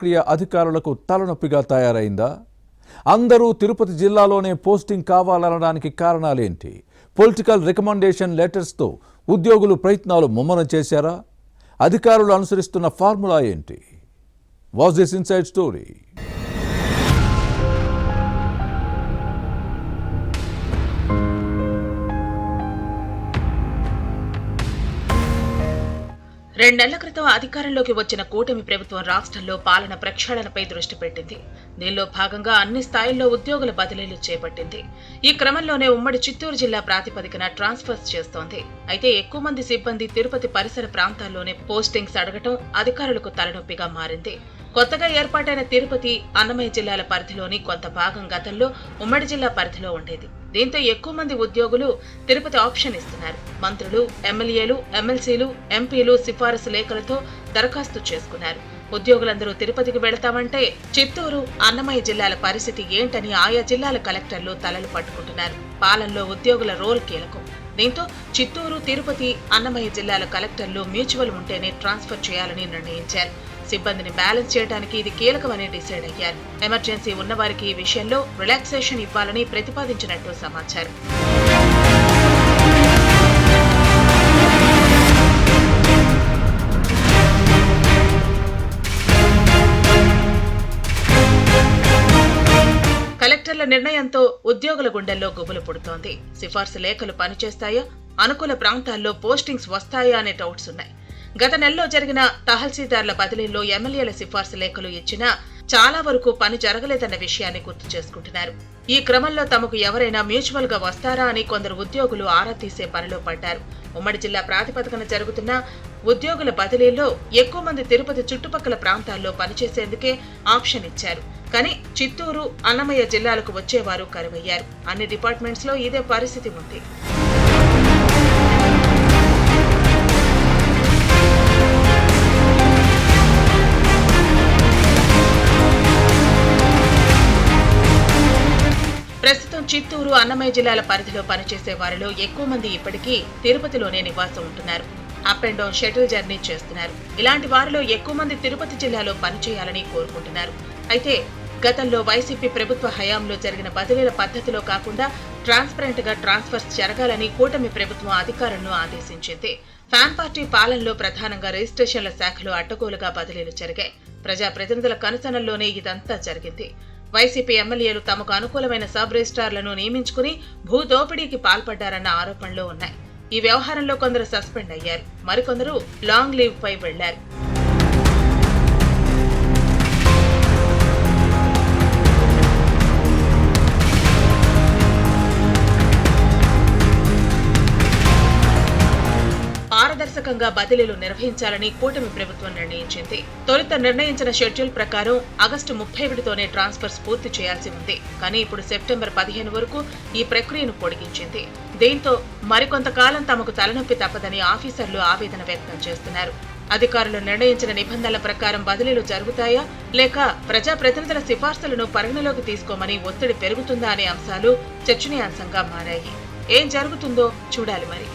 క్రియ అధికారులకు తలనొప్పిగా తయారైందా? అందరూ తిరుపతి జిల్లాలోనే పోస్టింగ్ కావాలనడానికి కారణాలేంటి? పొలిటికల్ రికమెండేషన్ లెటర్స్తో ఉద్యోగులు ప్రయత్నాలు ముమ్మరం చేశారా? అధికారులు అనుసరిస్తున్న ఫార్ములా ఏంటి? Was this inside story? రెండేళ్ల క్రితం అధికారంలోకి వచ్చిన కూటమి ప్రభుత్వం రాష్ట్రంలో పాలన ప్రక్షాళనపై దృష్టి పెట్టింది. దీనిలో భాగంగా అన్ని స్థాయిల్లో ఉద్యోగుల బదిలీలు చేపట్టింది. ఈ క్రమంలోనే ఉమ్మడి చిత్తూరు జిల్లా ప్రాతిపదికన ట్రాన్స్ఫర్స్ చేస్తోంది. అయితే ఎక్కువ మంది సిబ్బంది తిరుపతి పరిసర ప్రాంతాల్లోనే పోస్టింగ్స్ అడగటం అధికారులకు తలనొప్పిగా మారింది. కొత్తగా ఏర్పాటైన తిరుపతి, అన్నమయ్య జిల్లాల పరిధిలోని కొంత భాగం గతంలో ఉమ్మడి జిల్లా పరిధిలో ఉండేది. దీంతో ఎక్కువ మంది ఉద్యోగులు తిరుపతి ఆప్షన్ ఇస్తున్నారు. మంత్రులు, ఎమ్మెల్యేలు, ఎమ్మెల్సీలు, ఎంపీలు సిఫారసు లేఖలతో దరఖాస్తు చేసుకున్నారు. ఉద్యోగులందరూ తిరుపతికి వెళతామంటే చిత్తూరు, అన్నమయ్య జిల్లాల పరిస్థితి ఏంటని ఆయా జిల్లాల కలెక్టర్లు తలలు పట్టుకుంటున్నారు. పాలనలో ఉద్యోగుల రోల్ కీలకం. దీంతో చిత్తూరు, తిరుపతి, అన్నమయ్య జిల్లాల కలెక్టర్లు మ్యూచువల్ ఉంటేనే ట్రాన్స్ఫర్ చేయాలని నిర్ణయించారు. సిబ్బందిని బ్యాలెన్స్ చేయడానికి ఇది కీలకమని డిసైడ్ అయ్యారు. ఎమర్జెన్సీ ఉన్నవారికి ఈ విషయంలో రిలాక్సేషన్ ఇవ్వాలని ప్రతిపాదించినట్టు సమాచారం. కలెక్టర్ల నిర్ణయంతో ఉద్యోగుల గుండెల్లో గుబులు పుడుతోంది. సిఫార్సు లేఖలు పనిచేస్తాయా? అనుకూల ప్రాంతాల్లో పోస్టింగ్స్ వస్తాయా అనే డౌట్స్ ఉన్నాయి. గత నెలలో జరిగిన తహసీల్దార్ల బదిలీల్లో ఎమ్మెల్యేల సిఫార్సు లేఖలు ఇచ్చినా చాలా వరకు పని జరగలేదన్న విషయాన్ని గుర్తు చేసుకుంటున్నారు. ఈ క్రమంలో తమకు ఎవరైనా మ్యూచువల్ గా వస్తారా అని కొందరు ఉద్యోగులు ఆరా తీసే పనిలో పడ్డారు. ఉమ్మడి జిల్లా ప్రాతిపదికన జరుగుతున్న ఉద్యోగుల బదిలీల్లో ఎక్కువ మంది తిరుపతి చుట్టుపక్కల ప్రాంతాల్లో పనిచేసేందుకే ఆప్షన్ ఇచ్చారు. కానీ చిత్తూరు, అన్నమయ్య జిల్లాలకు వచ్చేవారు కరువయ్యారు. అన్ని డిపార్ట్మెంట్స్ లో ఇదే పరిస్థితి ఉంది. ప్రస్తుతం చిత్తూరు, అన్నమయ్య జిల్లాల పరిధిలో పనిచేసే వారిలో ఎక్కువ మంది ఇప్పటికీ తిరుపతిలోనే నివాసం ఉంటున్నారు. Up and down shuttle journey చేస్తున్నారు. ఇలాంటి వారిలో ఎక్కువ మంది తిరుపతి జిల్లాలో పనిచేయాలని కోరుకుంటున్నారు. అయితే గతంలో వైసీపీ ప్రభుత్వ హయాంలో జరిగిన బదిలీల పద్ధతిలో కాకుండా ట్రాన్స్పరెంట్ గా ట్రాన్స్ఫర్స్ జరగాలని కూటమి ప్రభుత్వం అధికారులను ఆదేశించింది. ఫ్యాన్ పార్టీ పాలనలో ప్రధానంగా రిజిస్ట్రేషన్ల శాఖలో అడ్డగోలుగా బదిలీలు జరిగాయి. ప్రజాప్రతినిధుల కనుసనల్లోనే ఇదంతా జరిగింది. వైసీపీ ఎమ్మెల్యేలు తమకు అనుకూలమైన సబ్ రిజిస్ట్రార్లను నియమించుకుని భూదోపిడీకి పాల్పడ్డారన్న ఆరోపణలు ఉన్నాయి. ఈ వ్యవహారంలో కొందరు సస్పెండ్ అయ్యారు. మరికొందరు లాంగ్ లీవ్ పై వెళ్లారు. పారదర్శకంగా బదిలీలు నిర్వహించాలని కూటమి ప్రభుత్వం నిర్ణయించింది. తొలుత నిర్ణయించిన షెడ్యూల్ ప్రకారం ఆగస్టు 31తోనే ట్రాన్స్ఫర్స్ పూర్తి చేయాల్సి ఉంది. కానీ ఇప్పుడు సెప్టెంబర్ 15 వరకు ఈ ప్రక్రియను పొడిగించింది. దీంతో మరికొంతకాలం తమకు తలనొప్పి తప్పదని ఆఫీసర్లు ఆవేదన వ్యక్తం చేస్తున్నారు. అధికారులు నిర్ణయించిన నిబంధనల ప్రకారం బదిలీలు జరుగుతాయా లేక ప్రజాప్రతినిధుల సిఫార్సులను పరిగణలోకి తీసుకోమని ఒత్తిడి పెరుగుతుందా అనే అంశాలు చర్చనీయాంశంగా మారాయి. ఏం జరుగుతుందో చూడాలి మరి.